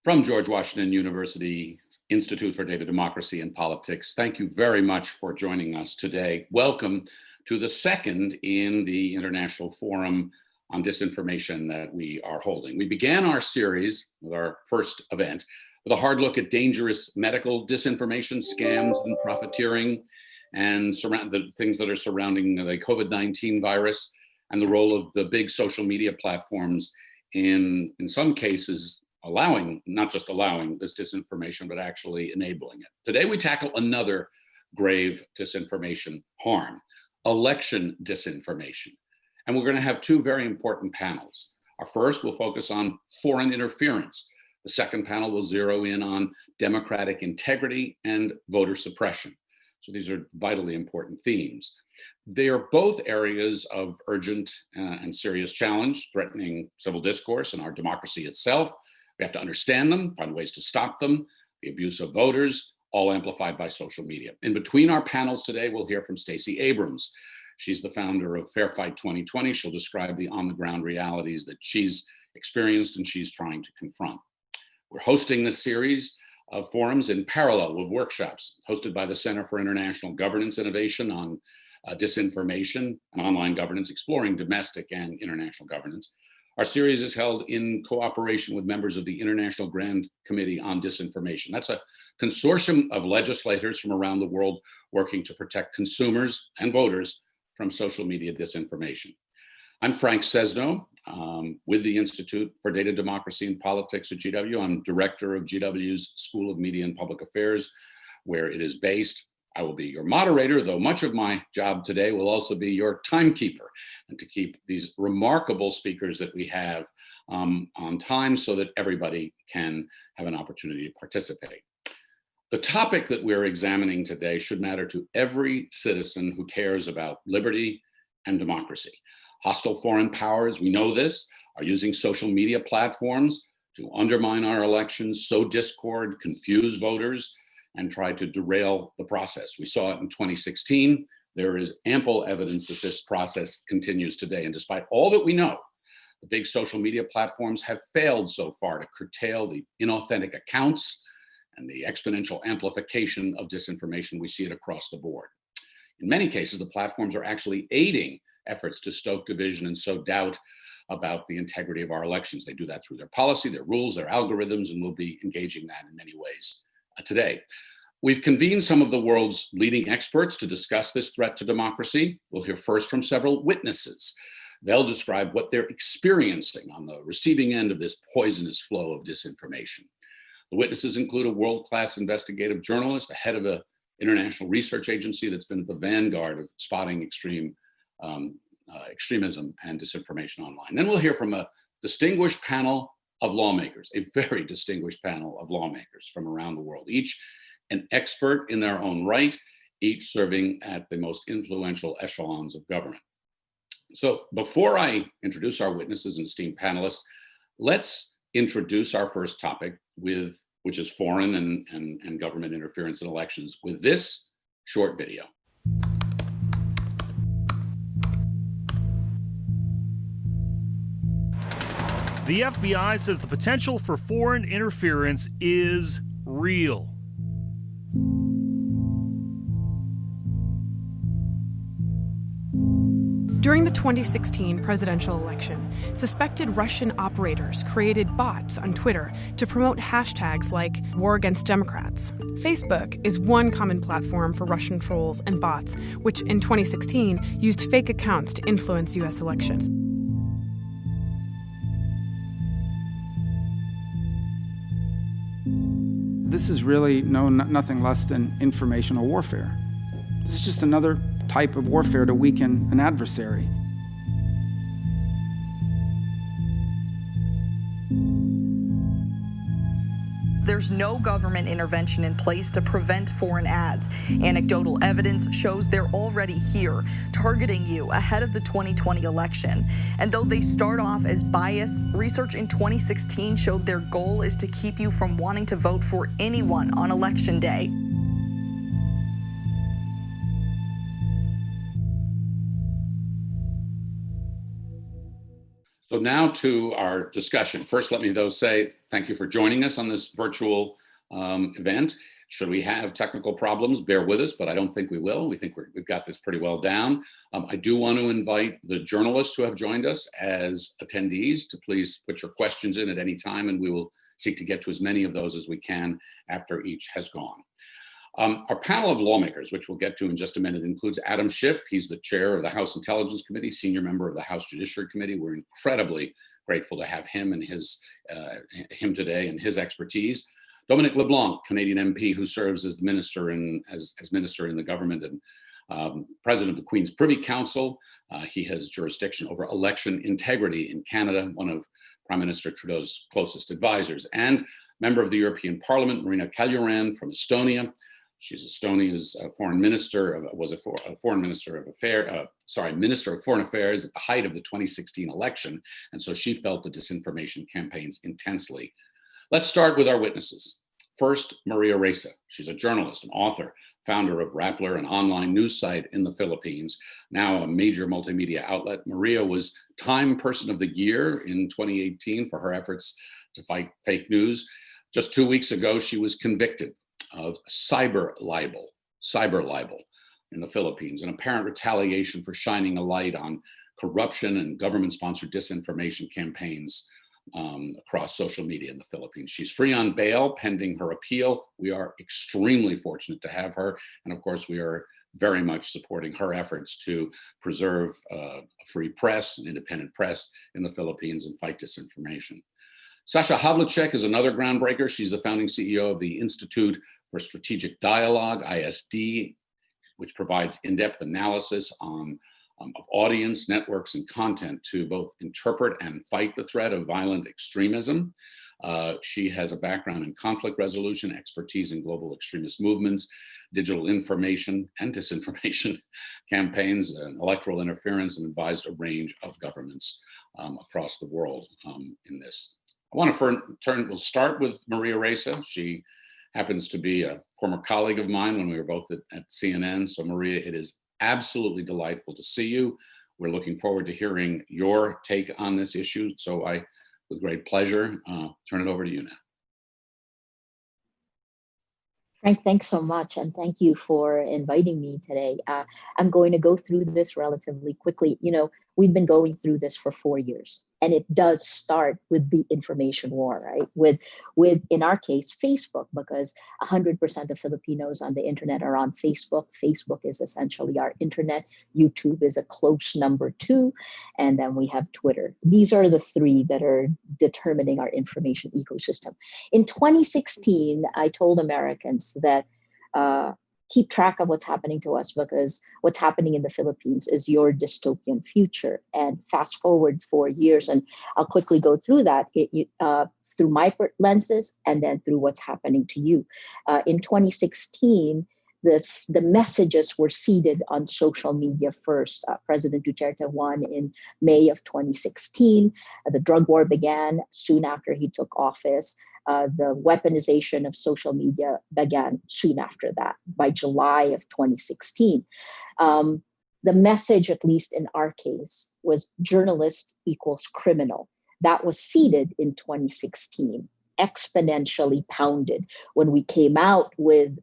From George Washington University Institute for Data Democracy and Politics, thank you very much for joining us today. Welcome to the second in the International Forum on Disinformation that we are holding. We began our series with our first event with a hard look at dangerous medical disinformation, scams, and profiteering, and the things that are surrounding the COVID-19 virus, and the role of the big social media platforms in some cases not just allowing this disinformation, but actually enabling it. Today, we tackle another grave disinformation harm, election disinformation. And we're going to have two very important panels. Our first will focus on foreign interference. The second panel will zero in on democratic integrity and voter suppression. So these are vitally important themes. They are both areas of urgent and serious challenge, threatening civil discourse and our democracy itself. We have to understand them, find ways to stop them, the abuse of voters, all amplified by social media. In between our panels today, we'll hear from Stacey Abrams. She's the founder of Fair Fight 2020. She'll describe the on-the-ground realities that she's experienced and she's trying to confront. We're hosting this series of forums in parallel with workshops hosted by the Center for International Governance Innovation on disinformation and online governance, exploring domestic and international governance. Our series is held in cooperation with members of the International Grand Committee on Disinformation. That's a consortium of legislators from around the world working to protect consumers and voters from social media disinformation. I'm Frank Sesno with the Institute for Data Democracy and Politics at GW. I'm director of GW's School of Media and Public Affairs, where it is based. I will be your moderator, though much of my job today will also be your timekeeper, and to keep these remarkable speakers that we have on time so that everybody can have an opportunity to participate. The topic that we're examining today should matter to every citizen who cares about liberty and democracy. Hostile foreign powers, we know this, are using social media platforms to undermine our elections, sow discord, confuse voters, and try to derail the process. We saw it in 2016. There is ample evidence that this process continues today. And despite all that we know, the big social media platforms have failed so far to curtail the inauthentic accounts and the exponential amplification of disinformation. We see it across the board. In many cases, the platforms are actually aiding efforts to stoke division and sow doubt about the integrity of our elections. They do that through their policy, their rules, their algorithms, and we'll be engaging that in many ways today. We've convened some of the world's leading experts to discuss this threat to democracy. We'll hear first from several witnesses. They'll describe what they're experiencing on the receiving end of this poisonous flow of disinformation. The witnesses include a world-class investigative journalist, the head of an international research agency that's been at the vanguard of spotting extremism and disinformation online. Then we'll hear from a distinguished panel of lawmakers, a very distinguished panel of lawmakers from around the world, each an expert in their own right, each serving at the most influential echelons of government. So before I introduce our witnesses and esteemed panelists, let's introduce our first topic, which is foreign and government interference in elections, with this short video. The FBI says the potential for foreign interference is real. During the 2016 presidential election, suspected Russian operators created bots on Twitter to promote hashtags like War Against Democrats. Facebook is one common platform for Russian trolls and bots, which in 2016 used fake accounts to influence U.S. elections. This is really nothing less than informational warfare. This is just another type of warfare to weaken an adversary. There's no government intervention in place to prevent foreign ads. Anecdotal evidence shows they're already here, targeting you ahead of the 2020 election. And though they start off as bias, research in 2016 showed their goal is to keep you from wanting to vote for anyone on election day. So now to our discussion. First, let me though say thank you for joining us on this virtual event. Should we have technical problems, bear with us, but I don't think we will. We think we've got this pretty well down. I do want to invite the journalists who have joined us as attendees to please put your questions in at any time, and we will seek to get to as many of those as we can after each has gone. Our panel of lawmakers, which we'll get to in just a minute, includes Adam Schiff. He's the chair of the House Intelligence Committee, senior member of the House Judiciary Committee. We're incredibly grateful to have him and him today and his expertise. Dominic LeBlanc, Canadian MP, who serves as the minister as minister in the government and president of the Queen's Privy Council. He has jurisdiction over election integrity in Canada, one of Prime Minister Trudeau's closest advisors, and member of the European Parliament, Marina Kaljuran from Estonia. She's Estonia's foreign minister, minister of foreign affairs at the height of the 2016 election. And so she felt the disinformation campaigns intensely. Let's start with our witnesses. First, Maria Ressa. She's a journalist, an author, founder of Rappler, an online news site in the Philippines, now a major multimedia outlet. Maria was Time Person of the Year in 2018 for her efforts to fight fake news. Just 2 weeks ago, she was convicted of cyber libel in the Philippines, an apparent retaliation for shining a light on corruption and government-sponsored disinformation campaigns across social media in the Philippines. She's free on bail pending her appeal. We are extremely fortunate to have her. And of course, we are very much supporting her efforts to preserve a free press, an independent press in the Philippines and fight disinformation. Sasha Havlicek is another groundbreaker. She's the founding CEO of the Institute for Strategic Dialogue, ISD, which provides in-depth analysis of audience, networks, and content to both interpret and fight the threat of violent extremism. She has a background in conflict resolution, expertise in global extremist movements, digital information and disinformation campaigns, and electoral interference, and advised a range of governments across the world in this. I want to we'll start with Maria Ressa. She happens to be a former colleague of mine when we were both at CNN. So Maria, it is absolutely delightful to see you. We're looking forward to hearing your take on this issue. So I, with great pleasure, turn it over to you now. Frank, thanks so much. And thank you for inviting me today. I'm going to go through this relatively quickly. You know, we've been going through this for 4 years, and it does start with the information war, right? With in our case, Facebook, because 100% of Filipinos on the internet are on Facebook. Facebook is essentially our internet. YouTube is a close number 2. And then we have Twitter. These are the 3 that are determining our information ecosystem. In 2016, I told Americans that keep track of what's happening to us, because what's happening in the Philippines is your dystopian future. And fast forward 4 years, and I'll quickly go through that through my lenses and then through what's happening to you. In 2016, the messages were seeded on social media first. President Duterte won in May of 2016. The drug war began soon after he took office. The weaponization of social media began soon after that, by July of 2016. The message, at least in our case, was journalist equals criminal. That was seeded in 2016, exponentially pounded when we came out with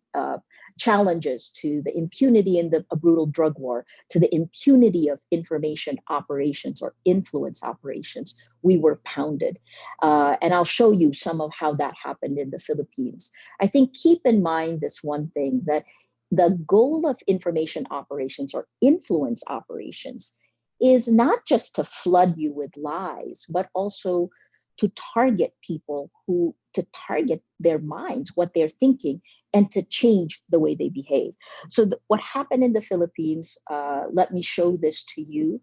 challenges to the impunity in a brutal drug war, to the impunity of information operations or influence operations. We were pounded. And I'll show you some of how that happened in the Philippines. I think keep in mind this one thing, that the goal of information operations or influence operations is not just to flood you with lies, but also to target people, to target their minds, what they're thinking, and to change the way they behave. So what happened in the Philippines, let me show this to you.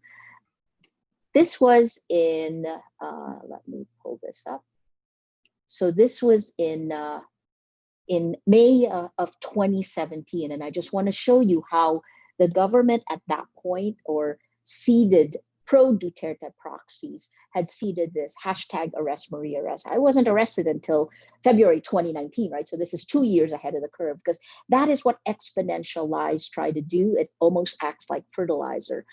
This was in, let me pull this up. So this was in May of 2017. And I just want to show you how the government at that point, or seeded pro-Duterte proxies had seeded this hashtag arrest Maria Ressa. I wasn't arrested until February 2019, right? So this is 2 years ahead of the curve, because that is what exponential lies try to do. It almost acts like fertilizer.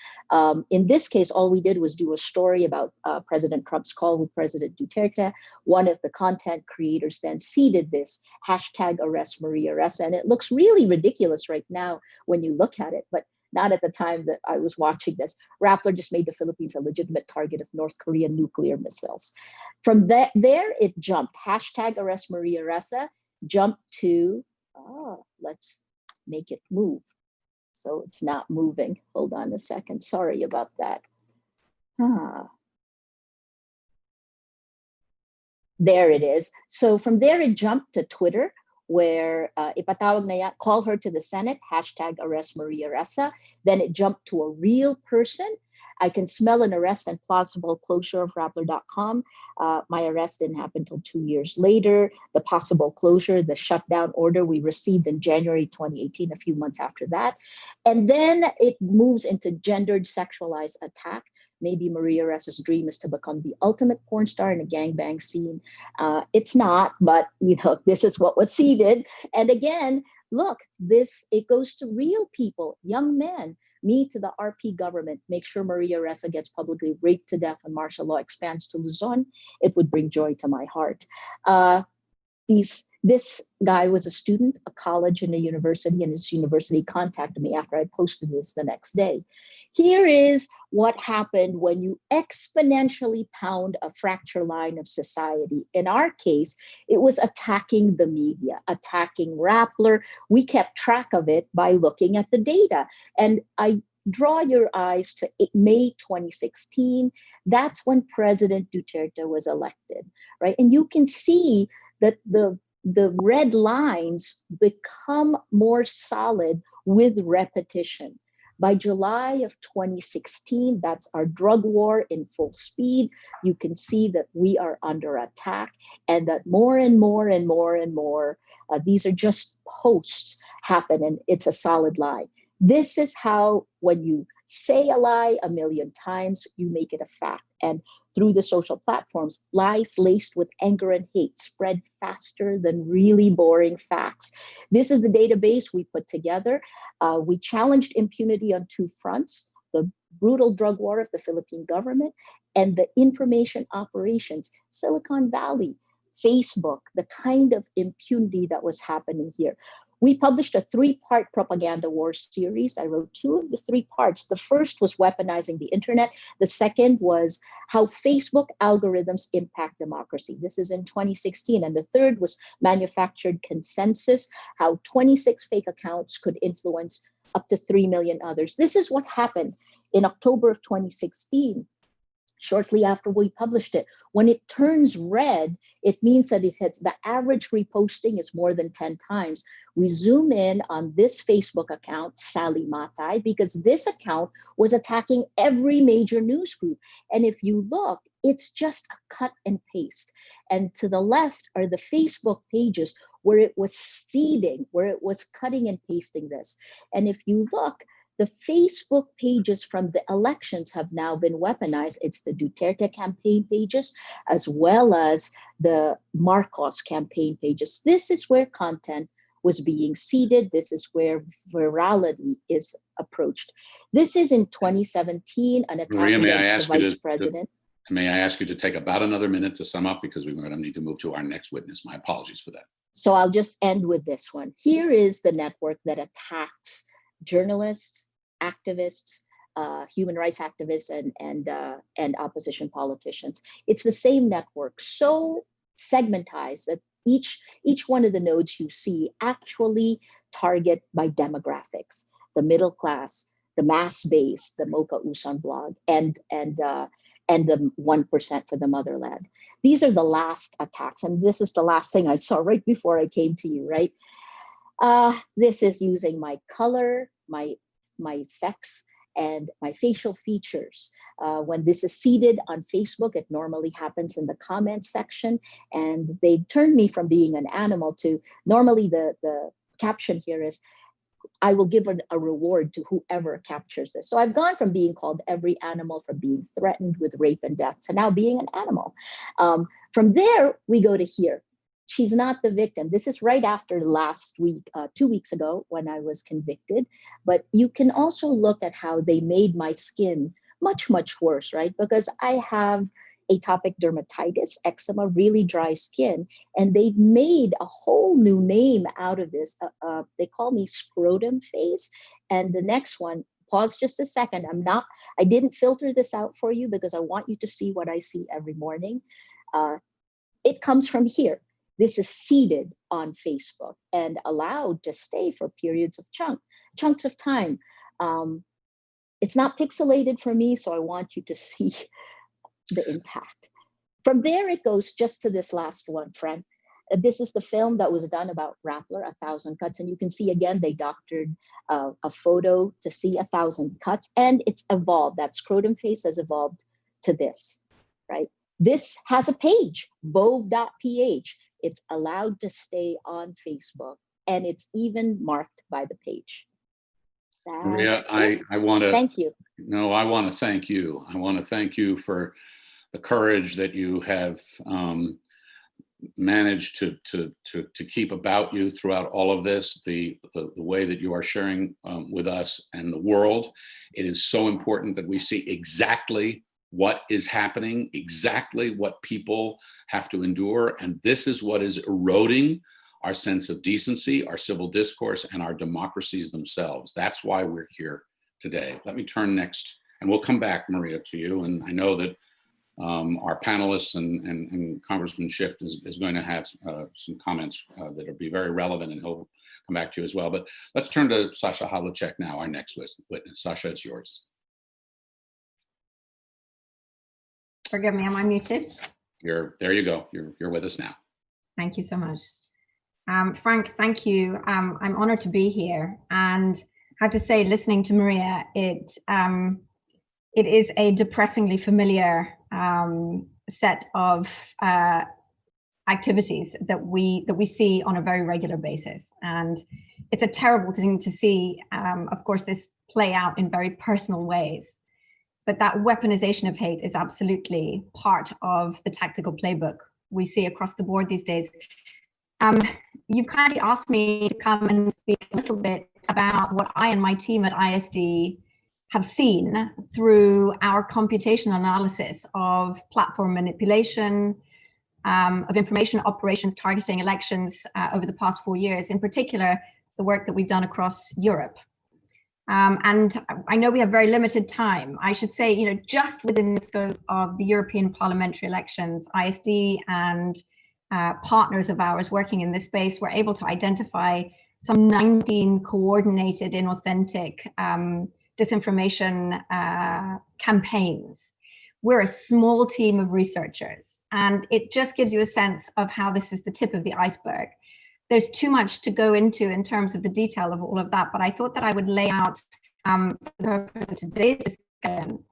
In this case, all we did was do a story about President Trump's call with President Duterte. One of the content creators then seeded this hashtag arrest Maria Ressa, and it looks really ridiculous right now when you look at it, but not at the time that I was watching this. Rappler just made the Philippines a legitimate target of North Korean nuclear missiles. From there, it jumped. Hashtag arrest Maria Ressa jumped to, let's make it move. So it's not moving. Hold on a second. Sorry about that. There it is. So from there, it jumped to Twitter, where ipatawag na yan, call her to the Senate, hashtag arrest Maria Ressa. Then it jumped to a real person. I can smell an arrest and plausible closure of Rappler.com. My arrest didn't happen until 2 years later. The possible closure, the shutdown order we received in January 2018, a few months after that. And then it moves into gendered sexualized attack. Maybe Maria Ressa's dream is to become the ultimate porn star in a gangbang scene. It's not, but this is what was seeded. And again, look, it goes to real people, young men, me to the RP government. Make sure Maria Ressa gets publicly raped to death when martial law expands to Luzon. It would bring joy to my heart. This guy was a student, a college and a university, and his university contacted me after I posted this the next day. Here is what happened when you exponentially pound a fracture line of society. In our case, it was attacking the media, attacking Rappler. We kept track of it by looking at the data. And I draw your eyes to May 2016. That's when President Duterte was elected, right? And you can see that the red lines become more solid with repetition. By July of 2016, that's our drug war in full speed. You can see that we are under attack, and that more and more and more and more, these are just posts happen, and it's a solid lie. This is how, when you say a lie a million times, you make it a fact. And through the social platforms, lies laced with anger and hate spread faster than really boring facts. This is the database we put together. We challenged impunity on two fronts: the brutal drug war of the Philippine government and the information operations, Silicon Valley, Facebook, the kind of impunity that was happening here. We published a 3-part propaganda war series. I wrote 2 of the 3 parts. The first was weaponizing the internet. The second was how Facebook algorithms impact democracy. This is in 2016. And the third was manufactured consensus, how 26 fake accounts could influence up to 3 million others. This is what happened in October of 2016. Shortly after we published it, when it turns red, it means that the average reposting is more than 10 times. We zoom in on this Facebook account, Sally Matay, because this account was attacking every major news group. And if you look, it's just a cut and paste. And to the left are the Facebook pages where it was seeding, where it was cutting and pasting this. And if you look, the Facebook pages from the elections have now been weaponized. It's the Duterte campaign pages, as well as the Marcos campaign pages. This is where content was being seeded. This is where virality is approached. This is in 2017, an attack Maria, against the vice president. May I ask you to take about another minute to sum up, because we're going to need to move to our next witness. My apologies for that. So I'll just end with this one. Here is the network that attacks journalists, activists, human rights activists, and opposition politicians. It's the same network, so segmentized that each one of the nodes you see actually target by demographics: the middle class, the mass base, the Mocha Uson blog, and the 1% for the motherland. These are the last attacks, and this is the last thing I saw right before I came to you. Right, this is using my color, my sex, and my facial features. When this is seeded on Facebook, it normally happens in the comments section, and they turned me from being an animal to, normally the caption here is, I will give a reward to whoever captures this. So I've gone from being called every animal, from being threatened with rape and death, to now being an animal. From there, we go to here. She's not the victim. This is right after last week, 2 weeks ago, when I was convicted. But you can also look at how they made my skin much, much worse, right? Because I have atopic dermatitis, eczema, really dry skin, and they've made a whole new name out of this. They call me scrotum face. And the next one, pause just a second. I didn't filter this out for you because I want you to see what I see every morning. It comes from here. This is seeded on Facebook and allowed to stay for periods of chunks of time. It's not pixelated for me, so I want you to see the impact. From there, it goes just to this last one, friend. This is the film that was done about Rappler, 1,000 Cuts. And you can see, again, they doctored a photo to see 1,000 cuts. And it's evolved. That scrotum face has evolved to this, right? This has a page, Vogue.ph. It's allowed to stay on Facebook, and it's even marked by the page. Maria, I want to thank you. No, I want to thank you. I want to thank you for the courage that you have managed to keep about you throughout all of this, the way that you are sharing with us and the world. It is so important that we see exactly what is happening, exactly what people have to endure. And this is what is eroding our sense of decency, our civil discourse, and our democracies themselves. That's why we're here today. Let me turn next, and we'll come back, Maria, to you. And I know that our panelists and Congressman Schiff is going to have some comments that will be very relevant, and he'll come back to you as well. But let's turn to Sasha Havlicek now, our next witness. Sasha, it's yours. Forgive me, am I muted? There you go. You're with us now. Thank you so much. Frank, thank you. I'm honored to be here, and I have to say, listening to Maria, it is a depressingly familiar set of activities that we see on a very regular basis, and it's a terrible thing to see. Of course, this play out in very personal ways. But that weaponization of hate is absolutely part of the tactical playbook we see across the board these days. You've kindly asked me to come and speak a little bit about what I and my team at ISD have seen through our computational analysis of platform manipulation, of information operations targeting elections over the past 4 years, in particular, the work that we've done across Europe. And I know we have very limited time. I should say, just within the scope of the European parliamentary elections, ISD and partners of ours working in this space were able to identify some 19 coordinated, inauthentic disinformation campaigns. We're a small team of researchers, and it just gives you a sense of how this is the tip of the iceberg. There's too much to go into in terms of the detail of all of that, but I thought that I would lay out for the purpose of today's discussion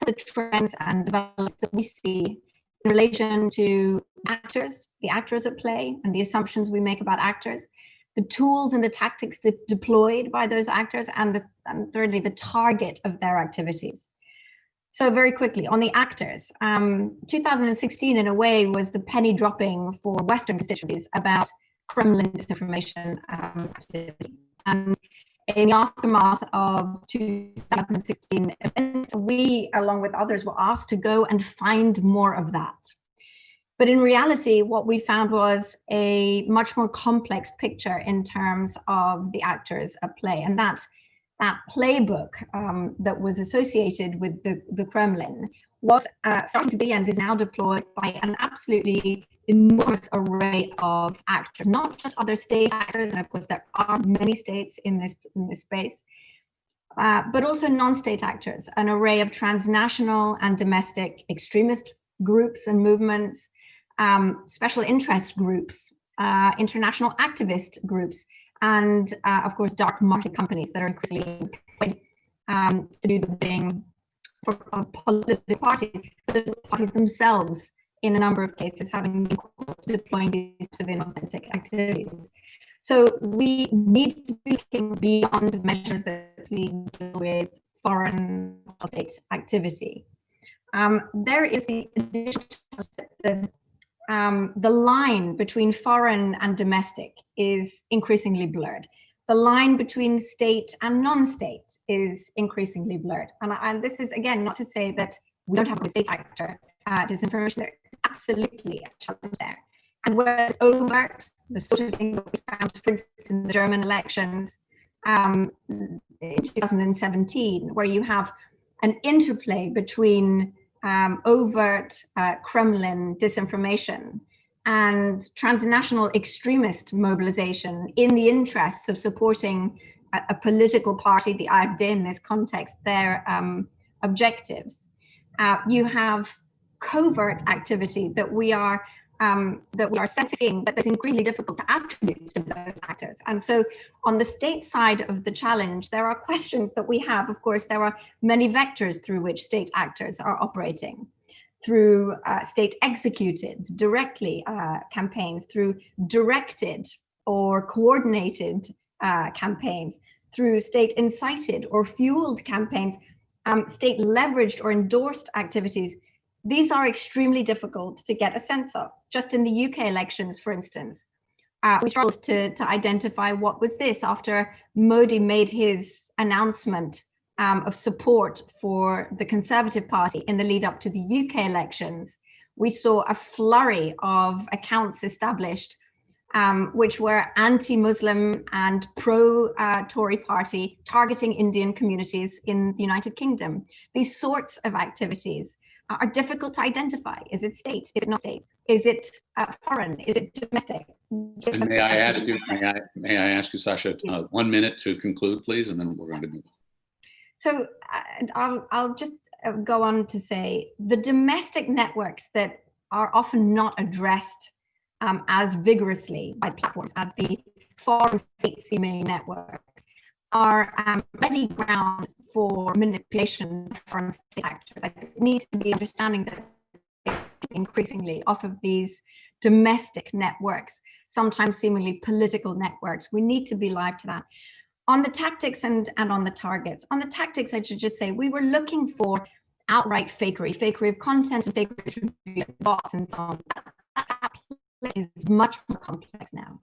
the trends and developments that we see in relation to actors, the actors at play, and the assumptions we make about actors, the tools and the tactics deployed by those actors, and thirdly, the target of their activities. So very quickly, on the actors, 2016 in a way was the penny dropping for Western constituencies about Kremlin disinformation activity. And in the aftermath of 2016 events, we, along with others, were asked to go and find more of that. But in reality, what we found was a much more complex picture in terms of the actors at play. And that playbook that was associated with the Kremlin was starting to be and is now deployed by an absolutely enormous array of actors, not just other state actors, and of course there are many states in this space, but also non-state actors, an array of transnational and domestic extremist groups and movements, special interest groups, international activist groups, and of course dark market companies that are increasingly employed to do the bidding for political parties themselves, in a number of cases having been deploying these types of inauthentic activities. So we need to be looking beyond measures that we deal with foreign state activity. There is the line between foreign and domestic is increasingly blurred. The line between state and non-state is increasingly blurred. And this is, again, not to say that we don't have a state actor disinformation. There's absolutely a challenge there. And where it's overt, the sort of thing that we found, for instance, in the German elections in 2017, where you have an interplay between overt Kremlin disinformation and transnational extremist mobilization in the interests of supporting a political party, the AfD in this context, their objectives. You have covert activity that we are sensing, but that's increasingly difficult to attribute to those actors. And so on the state side of the challenge, there are questions that we have. Of course, there are many vectors through which state actors are operating, through state executed directly campaigns, through directed or coordinated campaigns, through state incited or fueled campaigns, state leveraged or endorsed activities. These are extremely difficult to get a sense of. Just in the UK elections, for instance, we struggled to identify what was this after Modi made his announcement of support for the Conservative Party in the lead up to the UK elections. We saw a flurry of accounts established which were anti-Muslim and pro-Tory party targeting Indian communities in the United Kingdom. These sorts of activities are difficult to identify. Is it state? Is it not state? Is it foreign? Is it domestic? And may I ask you, Sasha, 1 minute to conclude, please, and then we're going to move on. So I'll just go on to say the domestic networks that are often not addressed as vigorously by platforms as the foreign state-seeming networks are ready ground for manipulation of foreign state actors. I think we need to be understanding that increasingly off of these domestic networks, sometimes seemingly political networks. We need to be live to that. On the tactics and on the targets. On the tactics, I should just say we were looking for outright fakery of content and fakery of bots and so on. That is much more complex now.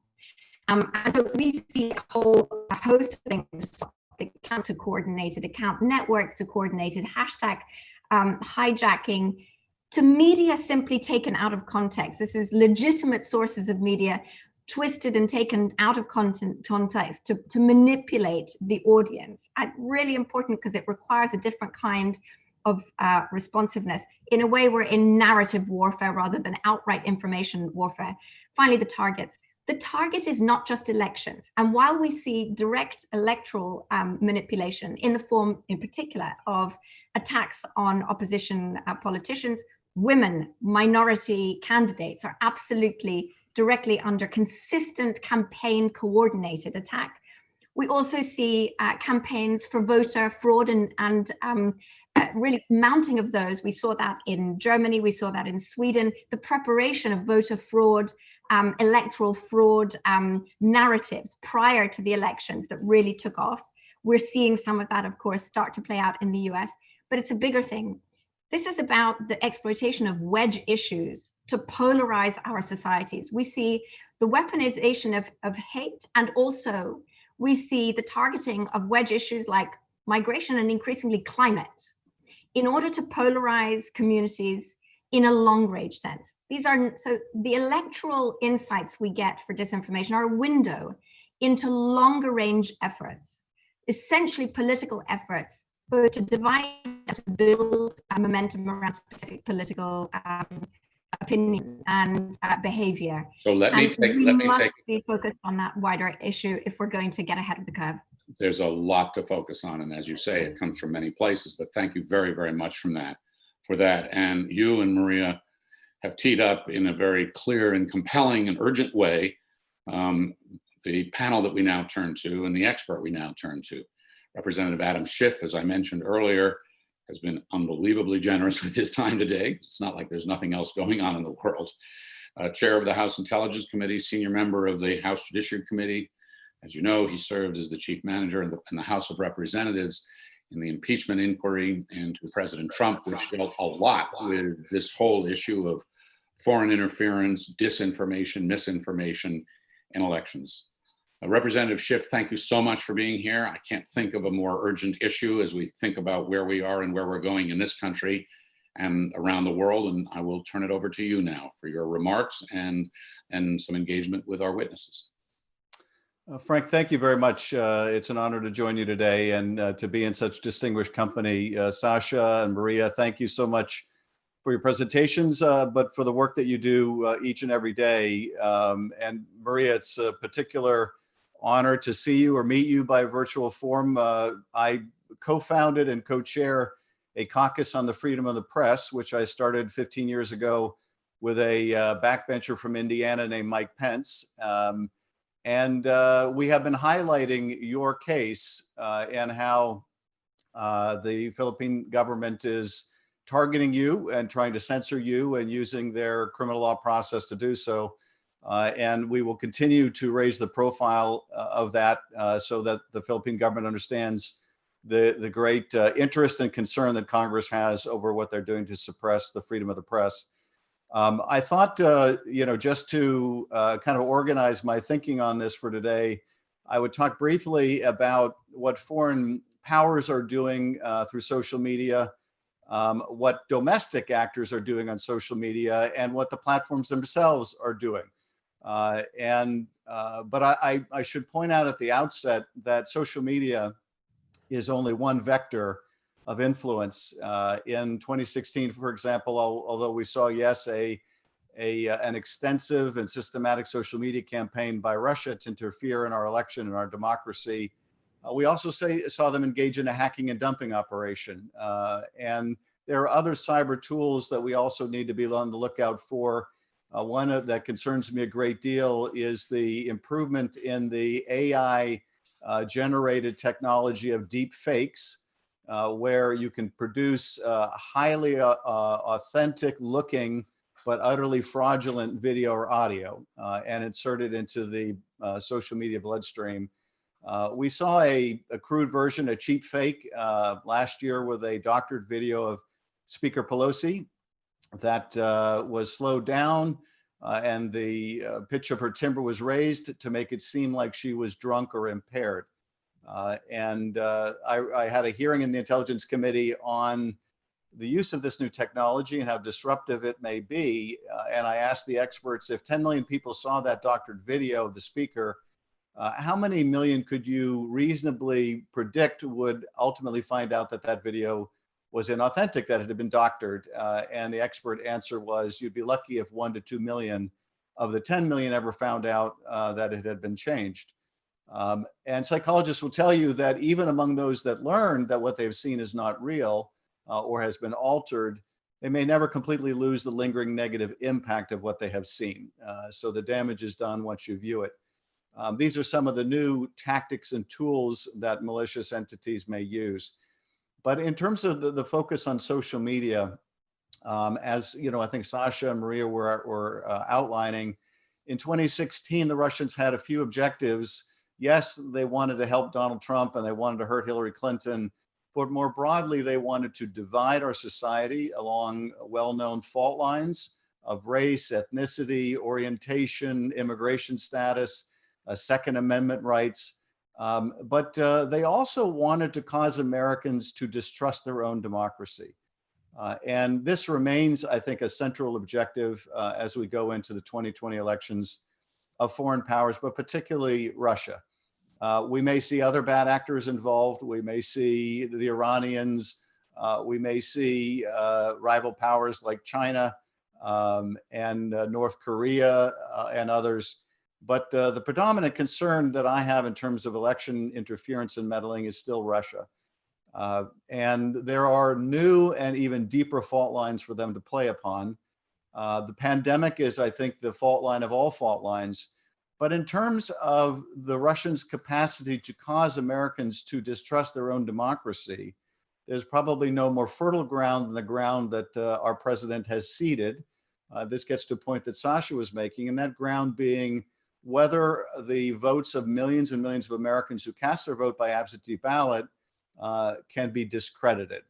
And so we see a host of things, accounts to coordinated, account networks to coordinated, hashtag hijacking, to media simply taken out of context. This is legitimate sources of media twisted and taken out of context to manipulate the audience. Really important because it requires a different kind of responsiveness. In a way, we're in narrative warfare rather than outright information warfare. Finally, the targets. The target is not just elections. And while we see direct electoral manipulation in the form, in particular, of attacks on opposition politicians, women, minority candidates are absolutely directly under consistent campaign coordinated attack. We also see campaigns for voter fraud and really mounting of those. We saw that in Germany, we saw that in Sweden, the preparation of voter fraud, electoral fraud narratives prior to the elections that really took off. We're seeing some of that, of course, start to play out in the US, but it's a bigger thing. This is about the exploitation of wedge issues to polarize our societies. We see the weaponization of hate, and also we see the targeting of wedge issues like migration and increasingly climate in order to polarize communities in a long range sense. These are, so the electoral insights we get for disinformation are a window into longer range efforts, essentially political efforts, both to divide and to build momentum around specific political opinion and behavior. So let me be focused on that wider issue if we're going to get ahead of the curve. There's a lot to focus on, and as you say, it comes from many places, but thank you very, very much for that. And you and Maria have teed up in a very clear and compelling and urgent way the panel that we now turn to and the expert we now turn to. Representative Adam Schiff, as I mentioned earlier, has been unbelievably generous with his time today. It's not like there's nothing else going on in the world. chair of the House Intelligence Committee, senior member of the House Judiciary Committee. As you know, he served as the chief manager in the House of Representatives in the impeachment inquiry into President Trump, which dealt a lot with this whole issue of foreign interference, disinformation, misinformation in elections. Representative Schiff, thank you so much for being here. I can't think of a more urgent issue as we think about where we are and where we're going in this country and around the world. And I will turn it over to you now for your remarks and some engagement with our witnesses. Frank, thank you very much. It's an honor to join you today and to be in such distinguished company. Sasha and Maria, thank you so much for your presentations, but for the work that you do each and every day. And Maria, it's a particular honor to see you or meet you by virtual form. I co-founded and co-chair a caucus on the freedom of the press, which I started 15 years ago with a backbencher from Indiana named Mike Pence. And we have been highlighting your case and how the Philippine government is targeting you and trying to censor you and using their criminal law process to do so. And we will continue to raise the profile of that so that the Philippine government understands the great interest and concern that Congress has over what they're doing to suppress the freedom of the press. I thought, just to kind of organize my thinking on this for today, I would talk briefly about what foreign powers are doing through social media, what domestic actors are doing on social media, and what the platforms themselves are doing. But I should point out at the outset that social media is only one vector of influence. In 2016, for example, although we saw, yes, an extensive and systematic social media campaign by Russia to interfere in our election and our democracy, we also saw them engage in a hacking and dumping operation. And there are other cyber tools that we also need to be on the lookout for. One that concerns me a great deal is the improvement in the AI generated technology of deep fakes, where you can produce highly authentic looking but utterly fraudulent video or audio and insert it into the social media bloodstream. We saw a crude version, a cheap fake last year with a doctored video of Speaker Pelosi that was slowed down and the pitch of her timbre was raised to make it seem like she was drunk or impaired. I had a hearing in the Intelligence Committee on the use of this new technology and how disruptive it may be. And I asked the experts, if 10 million people saw that doctored video of the speaker, how many million could you reasonably predict would ultimately find out that that video was inauthentic, that it had been doctored? And the expert answer was, you'd be lucky if 1 to 2 million of the 10 million ever found out that it had been changed. And psychologists will tell you that even among those that learn that what they've seen is not real or has been altered, they may never completely lose the lingering negative impact of what they have seen. So the damage is done once you view it. These are some of the new tactics and tools that malicious entities may use. But in terms of the focus on social media, as you know, I think Sasha and Maria were outlining, in 2016, the Russians had a few objectives. Yes, they wanted to help Donald Trump and they wanted to hurt Hillary Clinton, but more broadly, they wanted to divide our society along well-known fault lines of race, ethnicity, orientation, immigration status, Second Amendment rights. But they also wanted to cause Americans to distrust their own democracy. And this remains, I think, a central objective as we go into the 2020 elections of foreign powers, but particularly Russia. We may see other bad actors involved. We may see the Iranians. We may see rival powers like China and North Korea and others. But the predominant concern that I have in terms of election interference and meddling is still Russia. And there are new and even deeper fault lines for them to play upon. The pandemic is, I think, the fault line of all fault lines. But in terms of the Russians' capacity to cause Americans to distrust their own democracy, there's probably no more fertile ground than the ground that our president has ceded This gets to a point that Sasha was making, and that ground being whether the votes of millions and millions of Americans who cast their vote by absentee ballot can be discredited.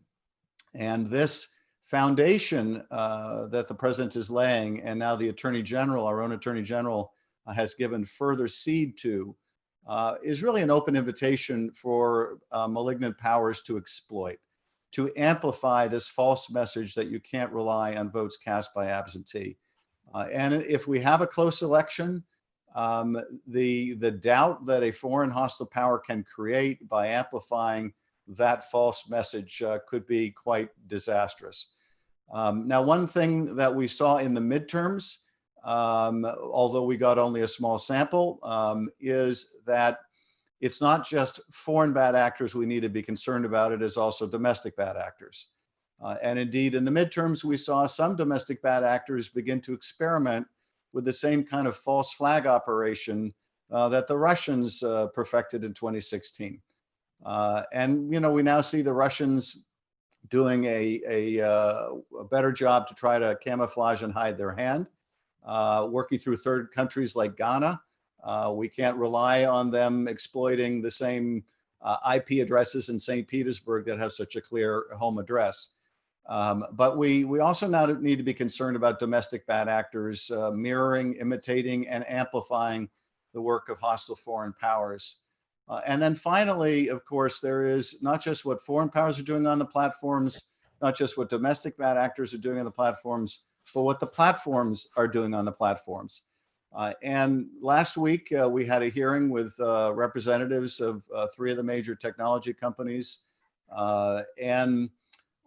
And this foundation that the president is laying, and now the Attorney General, our own Attorney General, has given further seed to, is really an open invitation for malignant powers to exploit, to amplify this false message that you can't rely on votes cast by absentee. And if we have a close election, the doubt that a foreign hostile power can create by amplifying that false message could be quite disastrous. Now, one thing that we saw in the midterms, although we got only a small sample, is that it's not just foreign bad actors we need to be concerned about, it is also domestic bad actors. And indeed, in the midterms, we saw some domestic bad actors begin to experiment with the same kind of false flag operation that the Russians perfected in 2016. And, we now see the Russians doing a better job to try to camouflage and hide their hand, working through third countries like Ghana. We can't rely on them exploiting the same IP addresses in St. Petersburg that have such a clear home address. But we also now need to be concerned about domestic bad actors mirroring, imitating, and amplifying the work of hostile foreign powers. And then finally, of course, there is not just what foreign powers are doing on the platforms, not just what domestic bad actors are doing on the platforms, but what the platforms are doing on the platforms. And last week, we had a hearing with representatives of 3 of the major technology companies. And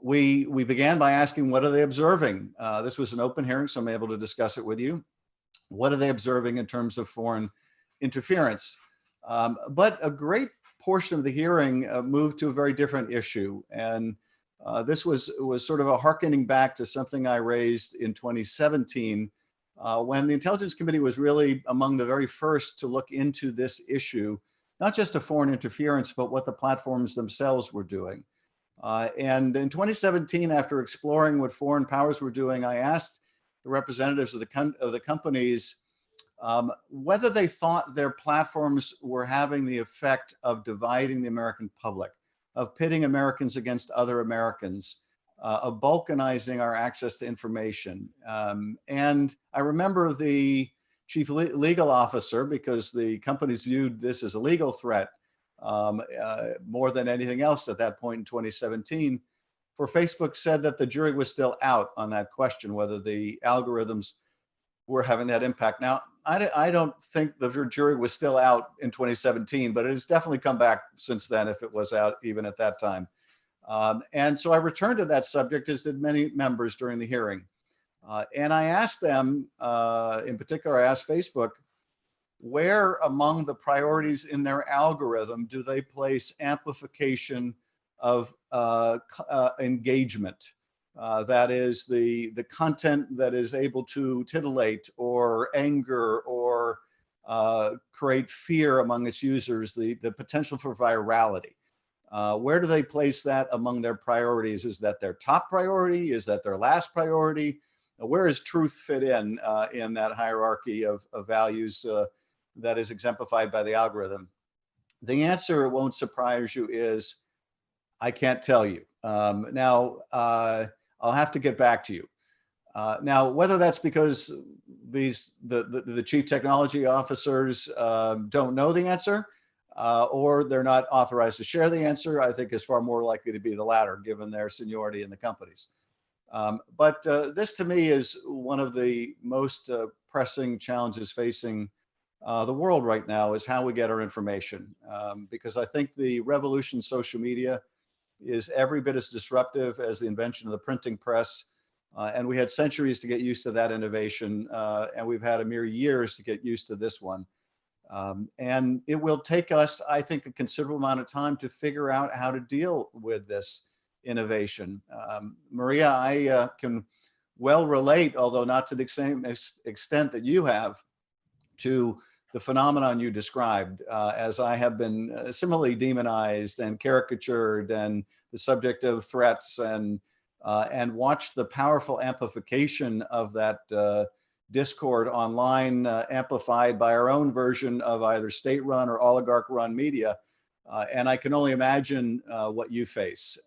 we began by asking, what are they observing? This was an open hearing, so I'm able to discuss it with you. What are they observing in terms of foreign interference? But a great portion of the hearing moved to a very different issue. And this was sort of a hearkening back to something I raised in 2017, when the Intelligence Committee was really among the very first to look into this issue, not just of foreign interference, but what the platforms themselves were doing. And in 2017, after exploring what foreign powers were doing, I asked the representatives of the companies whether they thought their platforms were having the effect of dividing the American public, of pitting Americans against other Americans, of balkanizing our access to information. And I remember the chief legal officer, because the companies viewed this as a legal threat more than anything else at that point in 2017, for Facebook, said that the jury was still out on that question, whether the algorithms were having that impact. Now, I don't think the jury was still out in 2017, but it has definitely come back since then, if it was out even at that time. And so I returned to that subject, as did many members during the hearing. And I asked them, in particular, I asked Facebook, where among the priorities in their algorithm do they place amplification of engagement? That is the content that is able to titillate or anger or create fear among its users, the potential for virality. Where do they place that among their priorities? Is that their top priority? Is that their last priority? Where does truth fit in that hierarchy of values that is exemplified by the algorithm? The answer, it won't surprise you, is I can't tell you. Now, I'll have to get back to you. Now, whether that's because the chief technology officers don't know the answer, or they're not authorized to share the answer, I think is far more likely to be the latter, given their seniority in the companies. But this, to me, is one of the most pressing challenges facing the world right now, is how we get our information. Because I think the revolution in social media is every bit as disruptive as the invention of the printing press. And we had centuries to get used to that innovation. And we've had a mere years to get used to this one. And it will take us, I think, a considerable amount of time to figure out how to deal with this innovation. Maria, I can well relate, although not to the same extent that you have, to the phenomenon you described, as I have been similarly demonized and caricatured and the subject of threats and and watched the powerful amplification of that discord online, amplified by our own version of either state-run or oligarch-run media. And I can only imagine what you face.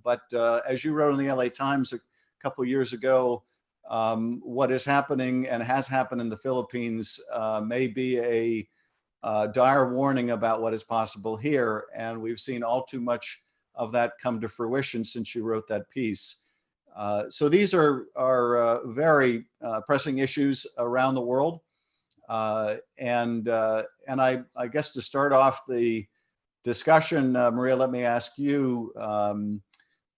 But as you wrote in the LA Times a couple of years ago, what is happening and has happened in the Philippines may be a dire warning about what is possible here. And we've seen all too much of that come to fruition since you wrote that piece. So these are very pressing issues around the world. And I guess to start off the discussion, Maria, let me ask you,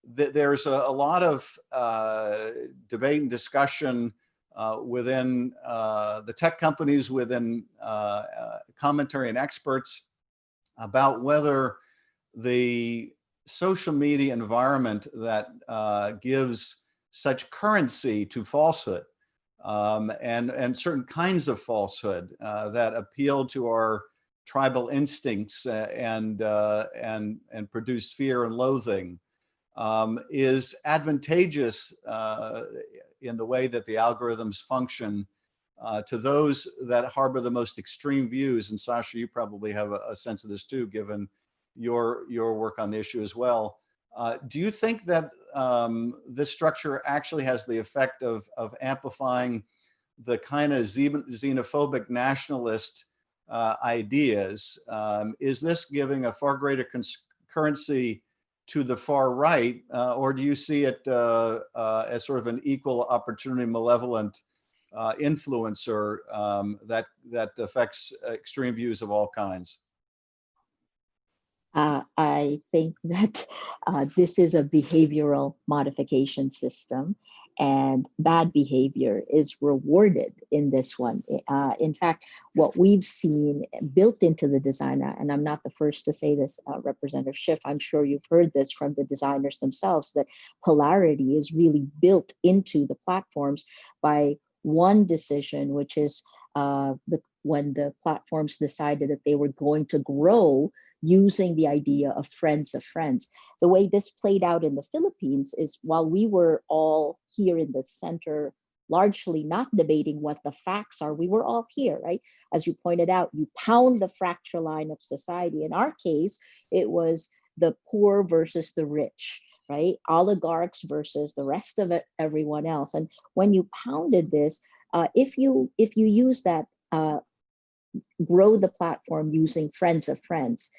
there's a lot of debate and discussion within the tech companies, within commentary and experts about whether the social media environment that gives such currency to falsehood and certain kinds of falsehood that appeal to our tribal instincts and produce fear and loathing is advantageous in the way that the algorithms function to those that harbor the most extreme views. And Sasha, you probably have a sense of this too, given your work on the issue as well. Do you think that this structure actually has the effect of amplifying the kind of xenophobic nationalist ideas? Is this giving a far greater currency to the far right, or do you see it as sort of an equal opportunity malevolent influencer that affects extreme views of all kinds? I think that this is a behavioral modification system, and bad behavior is rewarded in this one. In fact, what we've seen built into the design, and I'm not the first to say this, Representative Schiff, I'm sure you've heard this from the designers themselves, that polarity is really built into the platforms by one decision, which is when the platforms decided that they were going to grow using the idea of friends of friends. The way this played out in the Philippines is, while we were all here in the center, largely not debating what the facts are, we were all here, right? As you pointed out, you pound the fracture line of society. In our case, it was the poor versus the rich, right? Oligarchs versus the rest of it, everyone else. And when you pounded this, if you use that, grow the platform using friends of friends.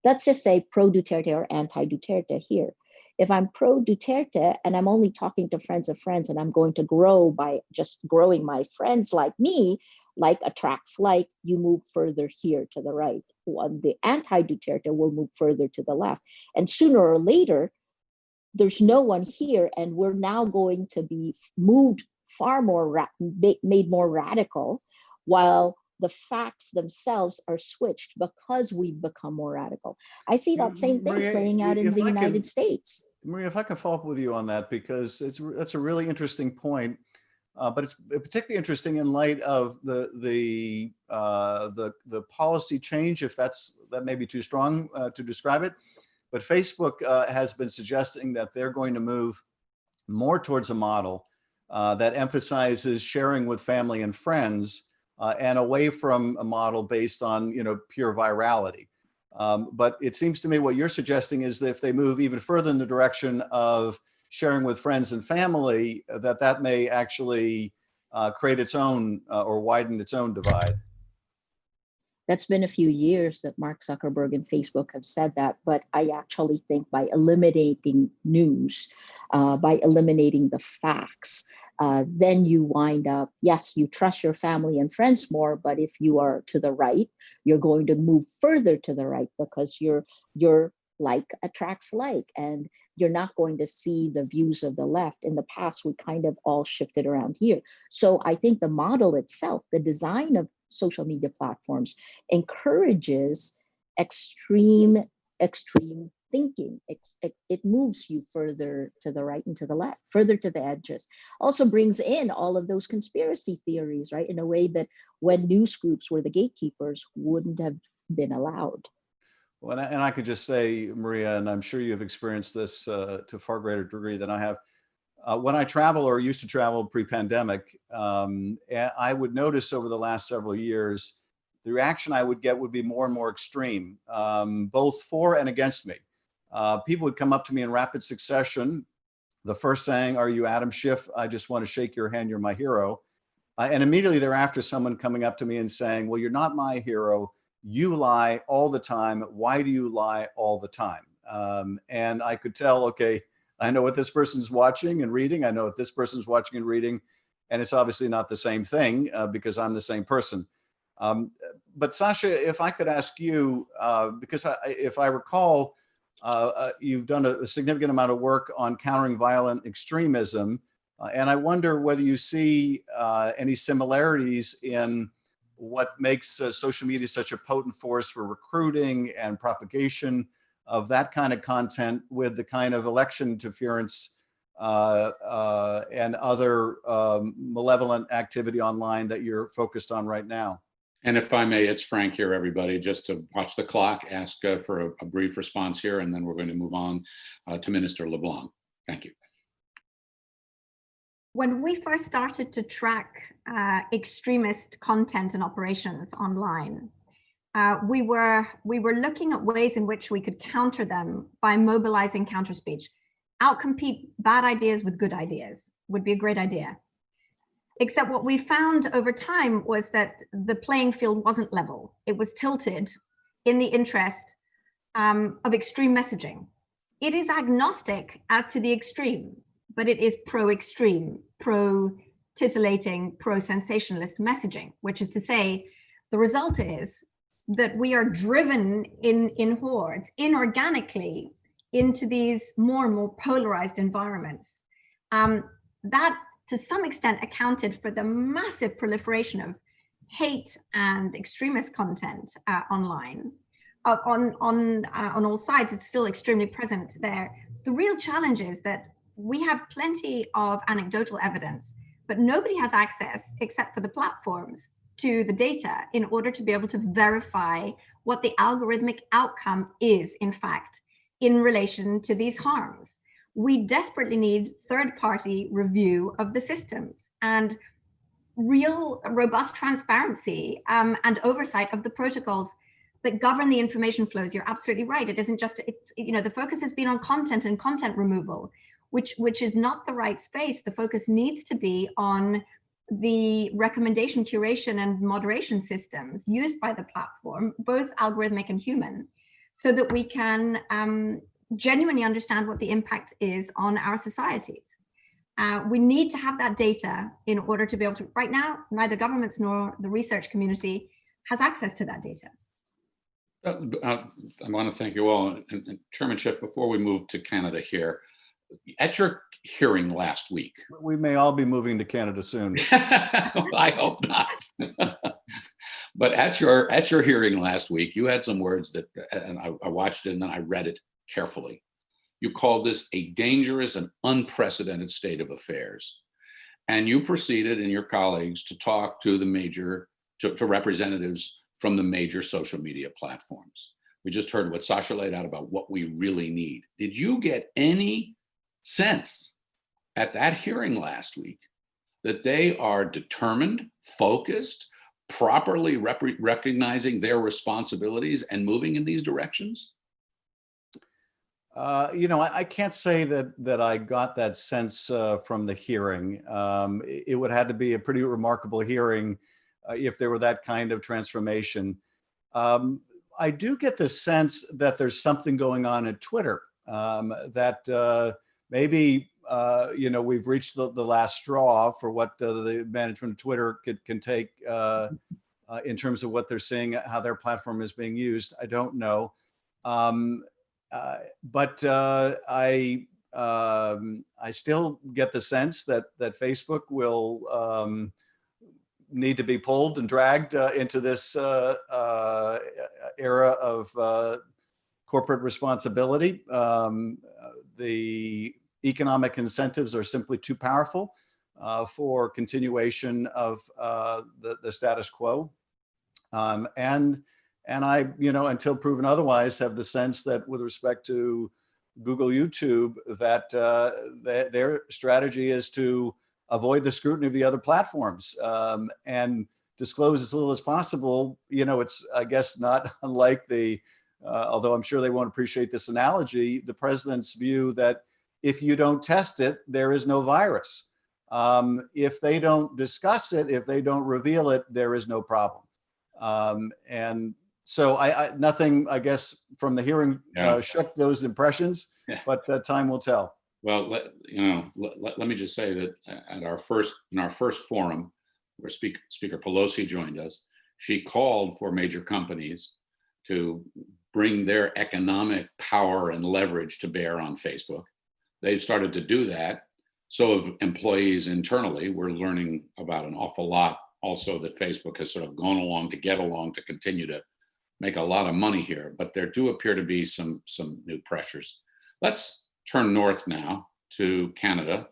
Let's just say pro Duterte or anti Duterte here. If I'm pro Duterte and I'm only talking to friends of friends, and I'm going to grow by just growing my friends like me, like attracts like, you move further here to the right. The anti Duterte will move further to the left. And sooner or later, there's no one here, and we're now going to be moved far more, made more radical, while the facts themselves are switched because we've become more radical. I see that same thing Maria, playing out in the United States. Maria, if I can follow up with you on that, because that's a really interesting point, but it's particularly interesting in light of the policy change, if that may be too strong to describe it. But Facebook has been suggesting that they're going to move more towards a model that emphasizes sharing with family and friends, and away from a model based on pure virality. But it seems to me what you're suggesting is that if they move even further in the direction of sharing with friends and family, that may actually create its own or widen its own divide. That's been a few years that Mark Zuckerberg and Facebook have said that, but I actually think by eliminating news, by eliminating the facts, then you wind up, yes, you trust your family and friends more, but if you are to the right, you're going to move further to the right because your like attracts like, and you're not going to see the views of the left. In the past, we kind of all shifted around here. So I think the model itself, the design of social media platforms, encourages extreme thinking. It moves you further to the right and to the left, further to the edges. Also brings in all of those conspiracy theories, right? In a way that when news groups were the gatekeepers, wouldn't have been allowed. Well, and I could just say, Maria, and I'm sure you've experienced this to a far greater degree than I have. When I travel or used to travel pre-pandemic, I would notice over the last several years, the reaction I would get would be more and more extreme, both for and against me. People would come up to me in rapid succession, the first saying, "Are you Adam Schiff? I just want to shake your hand, you're my hero." And immediately thereafter, someone coming up to me and saying, "Well, you're not my hero. You lie all the time. Why do you lie all the time?" And I could tell, okay, I know what this person's watching and reading. I know what this person's watching and reading. And it's obviously not the same thing because I'm the same person. But Sasha, if I could ask you, because if I recall, you've done a significant amount of work on countering violent extremism. And I wonder whether you see any similarities in what makes social media such a potent force for recruiting and propagation of that kind of content with the kind of election interference and other malevolent activity online that you're focused on right now. And if I may, it's Frank here, everybody, just to watch the clock, ask for a brief response here, and then we're going to move on to Minister LeBlanc. Thank you. When we first started to track extremist content and operations online, we were looking at ways in which we could counter them by mobilizing counter speech. Outcompete bad ideas with good ideas would be a great idea. Except what we found over time was that the playing field wasn't level. It was tilted in the interest of extreme messaging. It is agnostic as to the extreme, but it is pro-extreme, pro-titillating, pro-sensationalist messaging, which is to say, the result is that we are driven in hordes, inorganically, into these more and more polarized environments. That, to some extent, accounted for the massive proliferation of hate and extremist content online. On all sides, it's still extremely present there. The real challenge is that we have plenty of anecdotal evidence, but nobody has access, except for the platforms, to the data in order to be able to verify what the algorithmic outcome is, in fact, in relation to these harms. We desperately need third-party review of the systems and real robust transparency and oversight of the protocols that govern the information flows. You're absolutely right. It isn't just, the focus has been on content and content removal, which is not the right space. The focus needs to be on the recommendation, curation, and moderation systems used by the platform, both algorithmic and human, so that we can genuinely understand what the impact is on our societies. We need to have that data in order to be able to, right now, neither governments nor the research community has access to that data. I want to thank you all. And Chairman Schiff, before we move to Canada here, at your hearing last week. We may all be moving to Canada soon. I hope not. But at your hearing last week, you had some words that, and I watched it and then I read it carefully. You called this a dangerous and unprecedented state of affairs. And you proceeded and your colleagues to talk to to representatives from the major social media platforms. We just heard what Sasha laid out about what we really need. Did you get any sense at that hearing last week that they are determined, focused, properly recognizing their responsibilities and moving in these directions? I can't say that I got that sense from the hearing. It would have to be a pretty remarkable hearing if there were that kind of transformation. I do get the sense that there's something going on at Twitter, that maybe we've reached the last straw for what the management of Twitter can take in terms of what they're seeing, how their platform is being used. I don't know. But I still get the sense that Facebook will need to be pulled and dragged into this era of corporate responsibility. The economic incentives are simply too powerful for continuation of the status quo. And And I, until proven otherwise, have the sense that with respect to Google, YouTube, that their strategy is to avoid the scrutiny of the other platforms and disclose as little as possible. It's, I guess, not unlike although I'm sure they won't appreciate this analogy, the president's view that if you don't test it, there is no virus. If they don't discuss it, if they don't reveal it, there is no problem. And so nothing, I guess, from the hearing shook those impressions, but time will tell. Well, let me just say that in our first forum, where Speaker Pelosi joined us, she called for major companies to bring their economic power and leverage to bear on Facebook. They've started to do that. So have employees internally. We're learning about an awful lot also that Facebook has sort of gone along to get along to continue to make a lot of money here. But there do appear to be some new pressures. Let's turn north now to Canada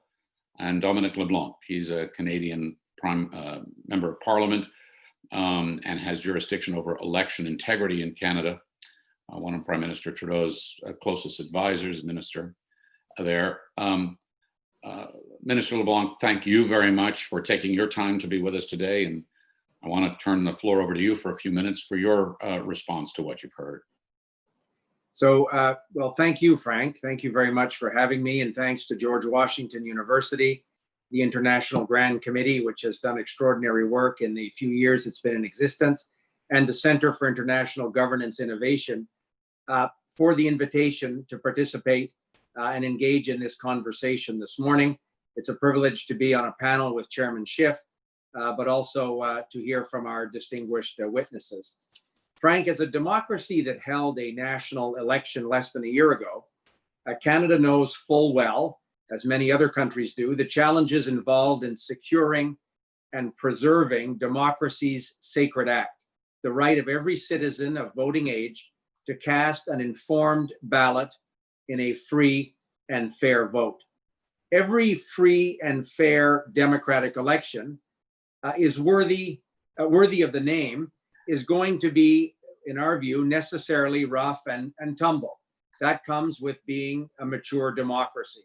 and Dominic LeBlanc. He's a Canadian member of Parliament and has jurisdiction over election integrity in Canada. One of Prime Minister Trudeau's closest advisors, minister there. Minister LeBlanc, thank you very much for taking your time to be with us today. And I want to turn the floor over to you for a few minutes for your response to what you've heard. So, well, thank you, Frank. Thank you very much for having me. And thanks to George Washington University, the International Grand Committee, which has done extraordinary work in the few years it's been in existence, and the Center for International Governance Innovation for the invitation to participate and engage in this conversation this morning. It's a privilege to be on a panel with Chairman Schiff, but also to hear from our distinguished witnesses. Frank, as a democracy that held a national election less than a year ago, Canada knows full well, as many other countries do, the challenges involved in securing and preserving democracy's sacred act, the right of every citizen of voting age to cast an informed ballot in a free and fair vote. Every free and fair democratic election is worthy of the name, is going to be, in our view, necessarily rough and tumble. That comes with being a mature democracy.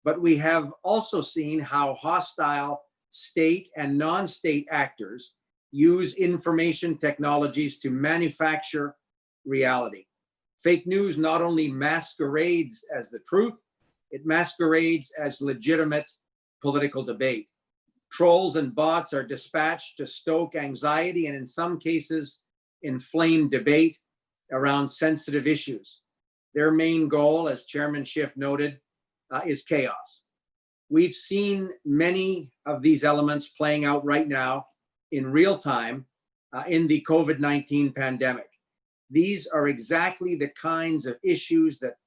But we have also seen how hostile state and non-state actors use information technologies to manufacture reality. Fake news not only masquerades as the truth, it masquerades as legitimate political debate. Trolls and bots are dispatched to stoke anxiety and, in some cases, inflame debate around sensitive issues. Their main goal, as Chairman Schiff noted, is chaos. We've seen many of these elements playing out right now in real time in the COVID-19 pandemic. These are exactly the kinds of issues that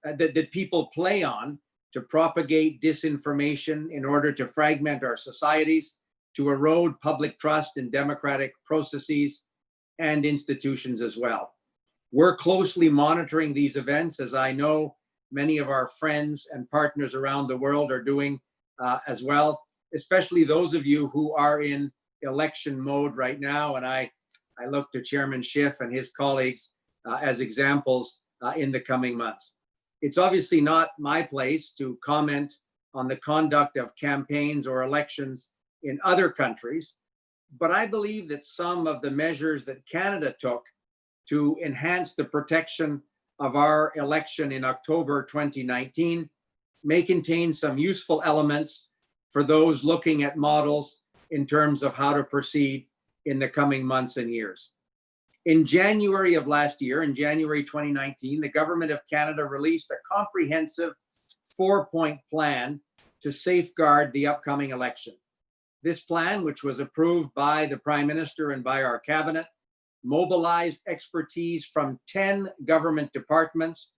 that people play on to propagate disinformation in order to fragment our societies, to erode public trust in democratic processes and institutions as well. We're closely monitoring these events, as I know many of our friends and partners around the world are doing as well, especially those of you who are in election mode right now. And I look to Chairman Schiff and his colleagues as examples in the coming months. It's obviously not my place to comment on the conduct of campaigns or elections in other countries, but I believe that some of the measures that Canada took to enhance the protection of our election in October 2019 may contain some useful elements for those looking at models in terms of how to proceed in the coming months and years. In January of last year, in January 2019, the Government of Canada released a comprehensive 4-point plan to safeguard the upcoming election. This plan, which was approved by the Prime Minister and by our cabinet, mobilized expertise from 10 government departments,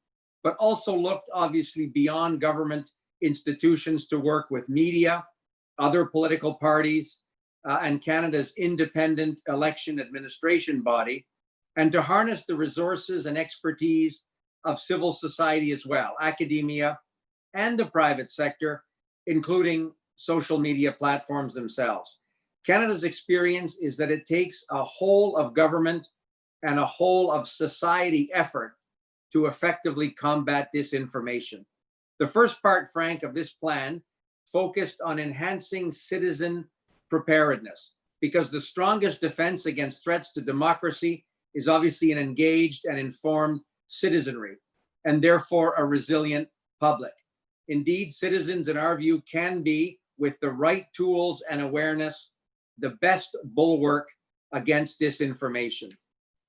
but also looked obviously beyond government institutions to work with media, other political parties, and Canada's independent election administration body, and to harness the resources and expertise of civil society as well, academia and the private sector, including social media platforms themselves. Canada's experience is that it takes a whole of government and a whole of society effort to effectively combat disinformation. The first part, Frank, of this plan focused on enhancing citizen preparedness, because the strongest defense against threats to democracy is obviously an engaged and informed citizenry, and therefore a resilient public. Indeed, citizens, in our view, can be, with the right tools and awareness, the best bulwark against disinformation.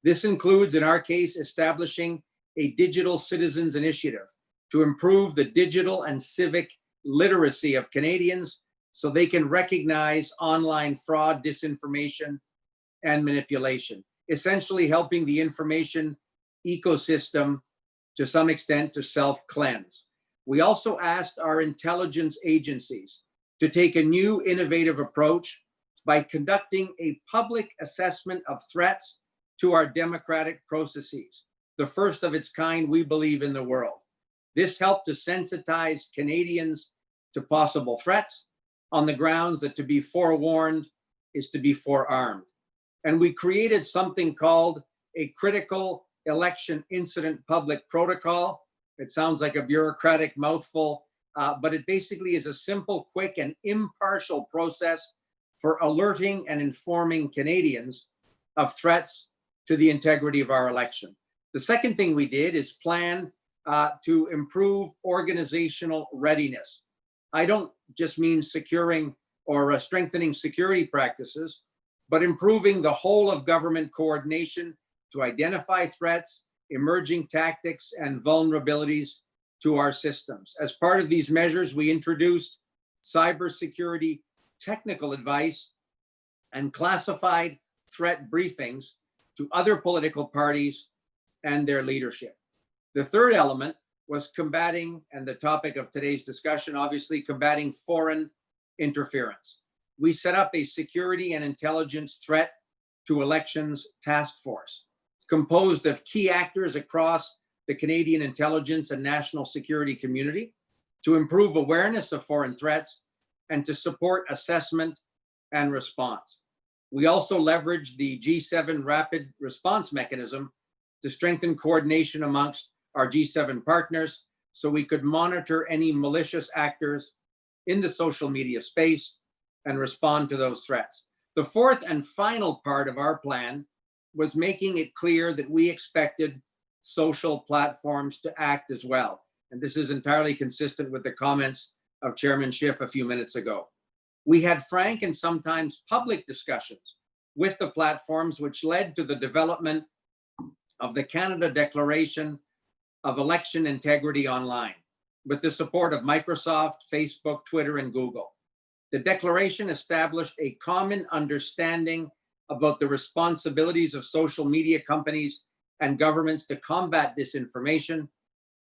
This includes, in our case, establishing a digital citizens initiative to improve the digital and civic literacy of Canadians so they can recognize online fraud, disinformation, and manipulation, essentially helping the information ecosystem to some extent to self-cleanse. We also asked our intelligence agencies to take a new innovative approach by conducting a public assessment of threats to our democratic processes, the first of its kind, we believe, in the world. This helped to sensitize Canadians to possible threats on the grounds that to be forewarned is to be forearmed. And we created something called a critical election incident public protocol. It sounds like a bureaucratic mouthful, but it basically is a simple, quick, and impartial process for alerting and informing Canadians of threats to the integrity of our election. The second thing we did is plan to improve organizational readiness. I don't just mean securing or strengthening security practices, but improving the whole of government coordination to identify threats, emerging tactics, and vulnerabilities to our systems. As part of these measures, we introduced cybersecurity technical advice and classified threat briefings to other political parties and their leadership. The third element was combating, and the topic of today's discussion, obviously, combating foreign interference. We set up a security and intelligence threat to elections task force, composed of key actors across the Canadian intelligence and national security community, to improve awareness of foreign threats and to support assessment and response. We also leveraged the G7 rapid response mechanism to strengthen coordination amongst our G7 partners so we could monitor any malicious actors in the social media space and respond to those threats. The fourth and final part of our plan was making it clear that we expected social platforms to act as well. And this is entirely consistent with the comments of Chairman Schiff a few minutes ago. We had frank and sometimes public discussions with the platforms, which led to the development of the Canada Declaration of Election Integrity Online, with the support of Microsoft, Facebook, Twitter, and Google. The declaration established a common understanding about the responsibilities of social media companies and governments to combat disinformation,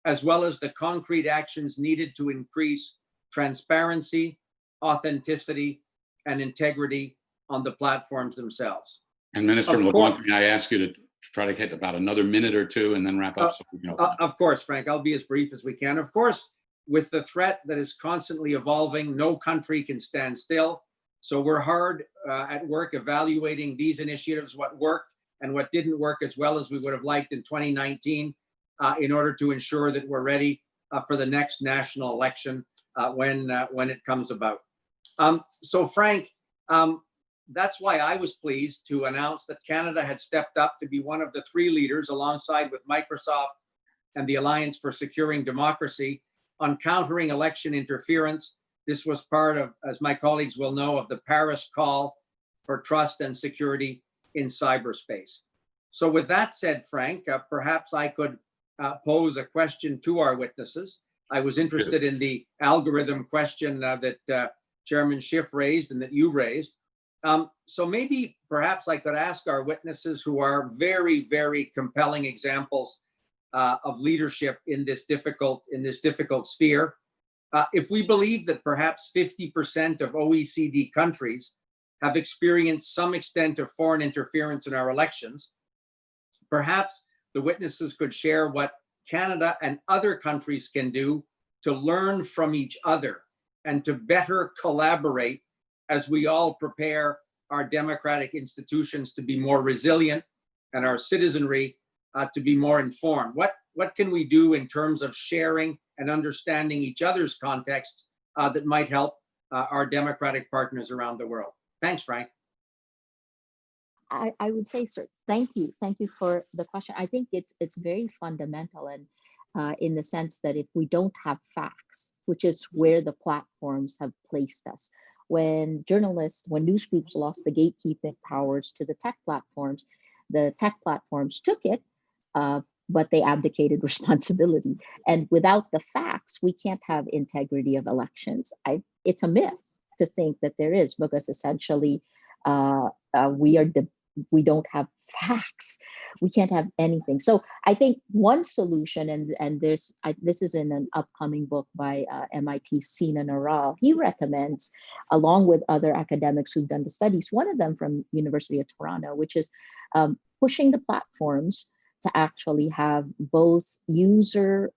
as well as the concrete actions needed to increase transparency, authenticity, and integrity on the platforms themselves. And Minister LeBlanc, may I ask you to try to get about another minute or two and then wrap up? Of course, Frank, I'll be as brief as we can. Of course, with the threat that is constantly evolving, no country can stand still. So we're hard at work evaluating these initiatives, what worked and what didn't work as well as we would have liked in 2019, in order to ensure that we're ready for the next national election when it comes about. So Frank, that's why I was pleased to announce that Canada had stepped up to be one of the 3 leaders, alongside with Microsoft and the Alliance for Securing Democracy, on countering election interference. This was part of, as my colleagues will know, of the Paris call for trust and security in cyberspace. So with that said, Frank, perhaps I could pose a question to our witnesses. I was interested in the algorithm question that Chairman Schiff raised and that you raised. So maybe perhaps I could ask our witnesses, who are very, very compelling examples of leadership in this difficult sphere, if we believe that perhaps 50% of OECD countries have experienced some extent of foreign interference in our elections, perhaps the witnesses could share what Canada and other countries can do to learn from each other and to better collaborate as we all prepare our democratic institutions to be more resilient and our citizenry to be more informed? What can we do in terms of sharing and understanding each other's context that might help our democratic partners around the world? Thanks, Frank. I would say, sir, thank you for the question. I think it's very fundamental, and in the sense that if we don't have facts, which is where the platforms have placed us, when news groups lost the gatekeeping powers to the tech platforms took it, but they abdicated responsibility. And without the facts, we can't have integrity of elections. It's a myth to think that there is, because essentially we don't have facts. We can't have anything. So I think one solution, and this is in an upcoming book by MIT's Sina Naral. He recommends, along with other academics who've done the studies, one of them from University of Toronto, which is pushing the platforms to actually have both user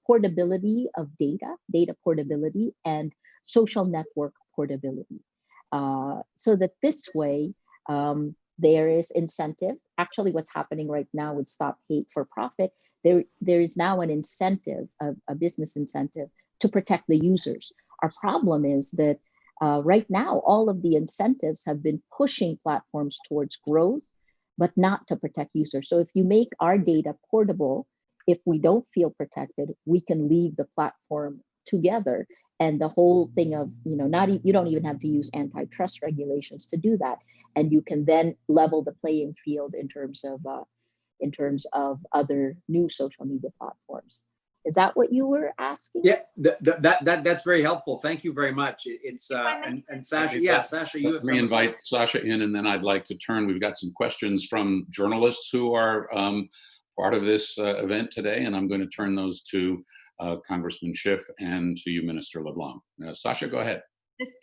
portability of data portability, and social network portability, so that this way there is incentive. Actually, what's happening right now with Stop Hate for Profit, there is now an incentive, a business incentive, to protect the users. Our problem is that right now, all of the incentives have been pushing platforms towards growth, but not to protect users. So if you make our data portable, if we don't feel protected, we can leave the platform together. And the whole thing of, you don't even have to use antitrust regulations to do that. And you can then level the playing field in terms of other new social media platforms. Is that what you were asking? Yes, that's very helpful. Thank you very much. It's and Sasha, Sasha, you have. Let me invite Sasha in, and then I'd like to turn. We've got some questions from journalists who are part of this event today, and I'm going to turn those to Congressman Schiff and to you, Minister LeBlanc. Sasha, go ahead.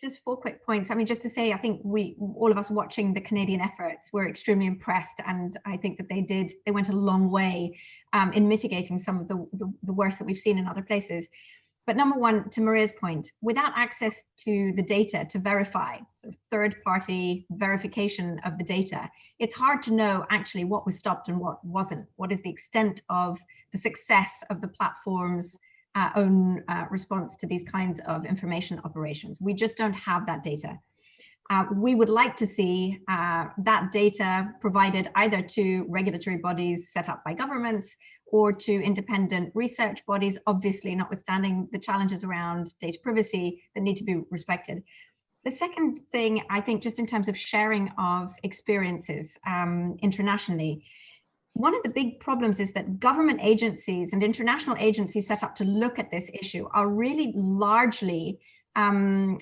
Just 4 quick points. I mean, just to say, I think all of us watching the Canadian efforts were extremely impressed, and I think that they went a long way in mitigating some of the worst that we've seen in other places. But number one, to Maria's point, without access to the data to verify, sort of third-party verification of the data, it's hard to know actually what was stopped and what wasn't. What is the extent of the success of the platform's own response to these kinds of information operations? We just don't have that data. We would like to see that data provided either to regulatory bodies set up by governments or to independent research bodies, obviously notwithstanding the challenges around data privacy that need to be respected. The second thing, I think, just in terms of sharing of experiences internationally, one of the big problems is that government agencies and international agencies set up to look at this issue are really largely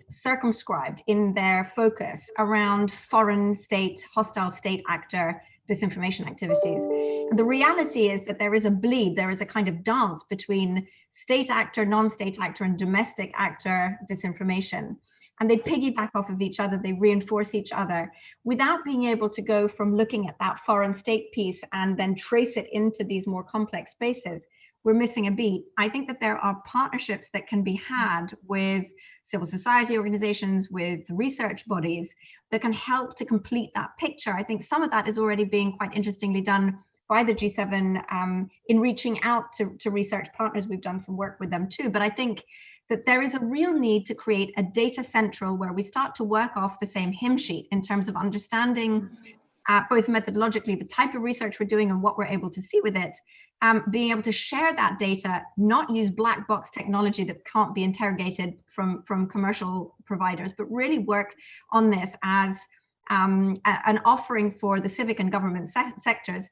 circumscribed in their focus around foreign state, hostile state actor disinformation activities. And the reality is that there is a bleed, there is a kind of dance between state actor, non-state actor, and domestic actor disinformation. And they piggyback off of each other, they reinforce each other, without being able to go from looking at that foreign state piece and then trace it into these more complex spaces. We're missing a beat. I think that there are partnerships that can be had with civil society organizations, with research bodies that can help to complete that picture. I think some of that is already being quite interestingly done by the G7 in reaching out to research partners. We've done some work with them too, but I think that there is a real need to create a data central where we start to work off the same hymn sheet in terms of understanding both methodologically the type of research we're doing and what we're able to see with it, being able to share that data, not use black box technology that can't be interrogated from commercial providers, but really work on this as an offering for the civic and government sectors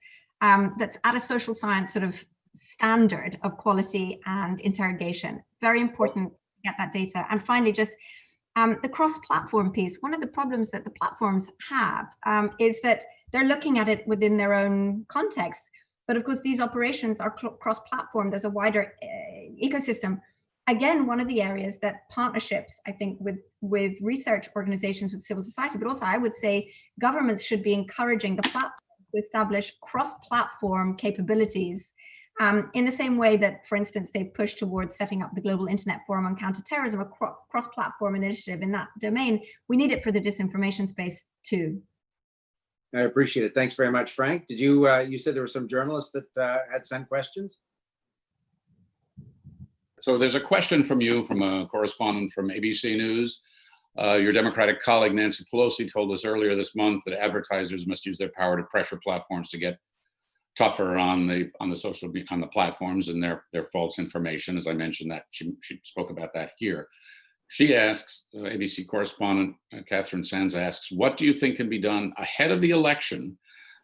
that's at a social science sort of standard of quality and interrogation. Very important to get that data. And finally, just the cross-platform piece. One of the problems that the platforms have is that they're looking at it within their own context. But of course, these operations are cross-platform. There's a wider ecosystem. Again, one of the areas that partnerships, I think, with research organizations, with civil society, but also I would say governments should be encouraging the platform to establish cross-platform capabilities In the same way that, for instance, they've pushed towards setting up the Global Internet Forum on Counterterrorism, a cross-platform initiative in that domain, we need it for the disinformation space too. I appreciate it. Thanks very much, Frank. Did you, you said there were some journalists that had sent questions? So there's a question from you, from a correspondent from ABC News. Your Democratic colleague Nancy Pelosi told us earlier this month that advertisers must use their power to pressure platforms to get tougher on the platforms and their false information. As I mentioned, that she spoke about that here. She asks, ABC correspondent Catherine Sands asks, what do you think can be done ahead of the election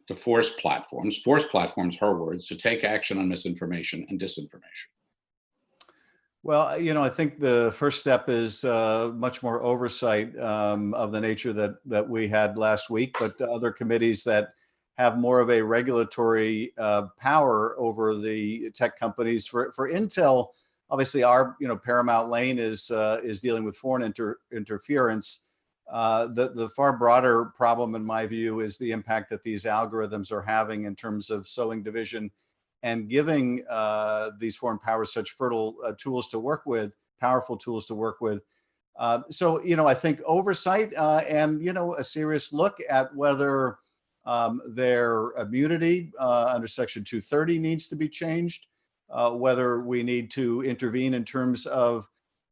to force platforms, her words, to take action on misinformation and disinformation? Well, I think the first step is much more oversight of the nature that we had last week, but other committees that have more of a regulatory power over the tech companies. For Intel, obviously our paramount lane is dealing with foreign interference. The far broader problem, in my view, is the impact that these algorithms are having in terms of sowing division and giving these foreign powers such fertile tools to work with, powerful tools to work with. So I think oversight and a serious look at whether their immunity under Section 230 needs to be changed, whether we need to intervene in terms of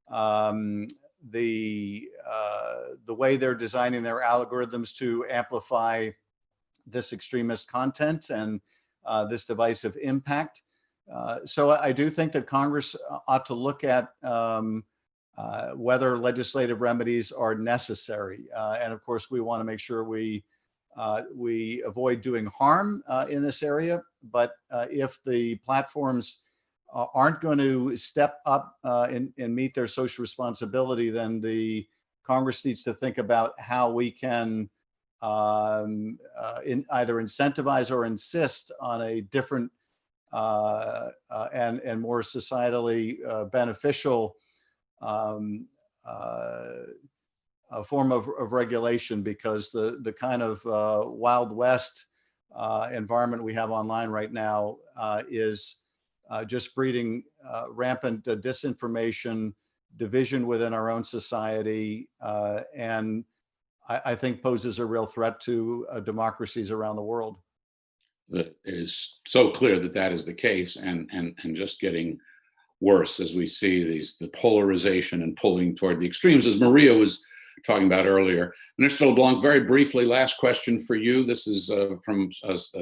the way they're designing their algorithms to amplify this extremist content and this divisive impact. So I do think that Congress ought to look at whether legislative remedies are necessary. And of course, we want to make sure we avoid doing harm in this area. But if the platforms aren't going to step up and meet their social responsibility, then the Congress needs to think about how we can either incentivize or insist on a different and more societally beneficial a form of regulation, because the kind of Wild West environment we have online right now is just breeding rampant disinformation, division within our own society, and I think poses a real threat to democracies around the world. It is so clear that is the case, and just getting worse as we see the polarization and pulling toward the extremes, as Maria was talking about earlier. Minister LeBlanc, very briefly, last question for you. This is from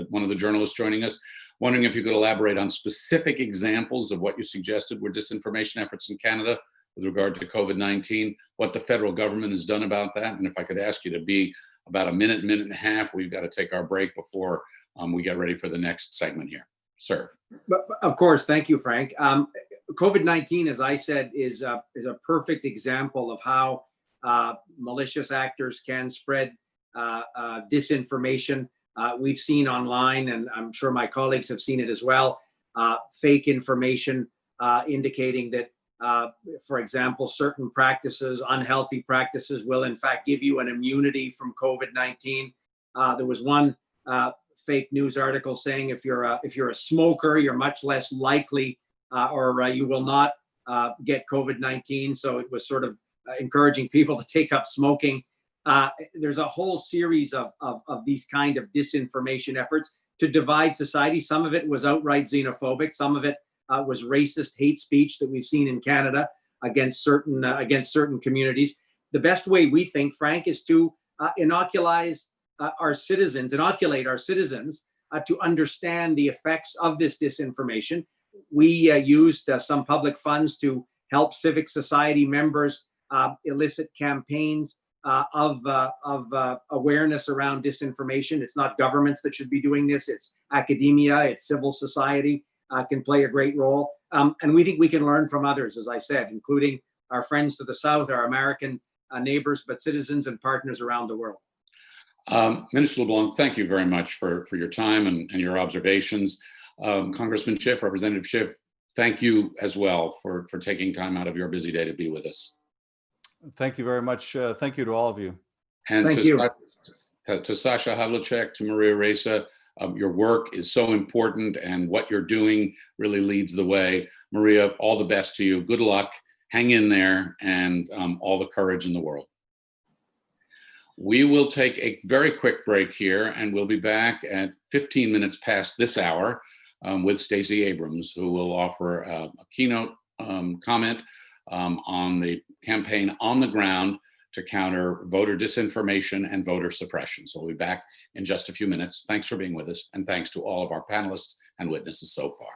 one of the journalists joining us, wondering if you could elaborate on specific examples of what you suggested were disinformation efforts in Canada with regard to COVID-19, what the federal government has done about that. And if I could ask you to be about a minute and a half, we've got to take our break before we get ready for the next segment here. Sir. But of course, thank you, Frank. COVID-19, as I said, is a perfect example of how malicious actors can spread disinformation. We've seen online, and I'm sure my colleagues have seen it as well, fake information indicating that, for example, certain practices, unhealthy practices, will in fact give you an immunity from COVID-19. There was one fake news article saying if you're a smoker, you're much less likely or you will not get COVID-19. So it was sort of encouraging people to take up smoking. There's a whole series of these kind of disinformation efforts to divide society. Some of it was outright xenophobic. Some of it was racist hate speech that we've seen in Canada against certain communities. The best way, we think, Frank, is to inoculate our citizens to understand the effects of this disinformation. We used some public funds to help civic society members elicit campaigns of awareness around disinformation. It's not governments that should be doing this. It's academia, it's civil society can play a great role. And we think we can learn from others, as I said, including our friends to the south, our American neighbors, but citizens and partners around the world. Minister LeBlanc, thank you very much for your time and your observations. Congressman Schiff, Representative Schiff, thank you as well for taking time out of your busy day to be with us. Thank you very much. Thank you to all of you. And thank you. To Sasha Havlicek, to Maria Ressa, Your work is so important, and what you're doing really leads the way. Maria, all the best to you. Good luck. Hang in there, and all the courage in the world. We will take a very quick break here, and we'll be back at 15 minutes past this hour with Stacey Abrams, who will offer a keynote comment on the campaign on the ground to counter voter disinformation and voter suppression. So we'll be back in just a few minutes. Thanks for being with us, and thanks to all of our panelists and witnesses so far.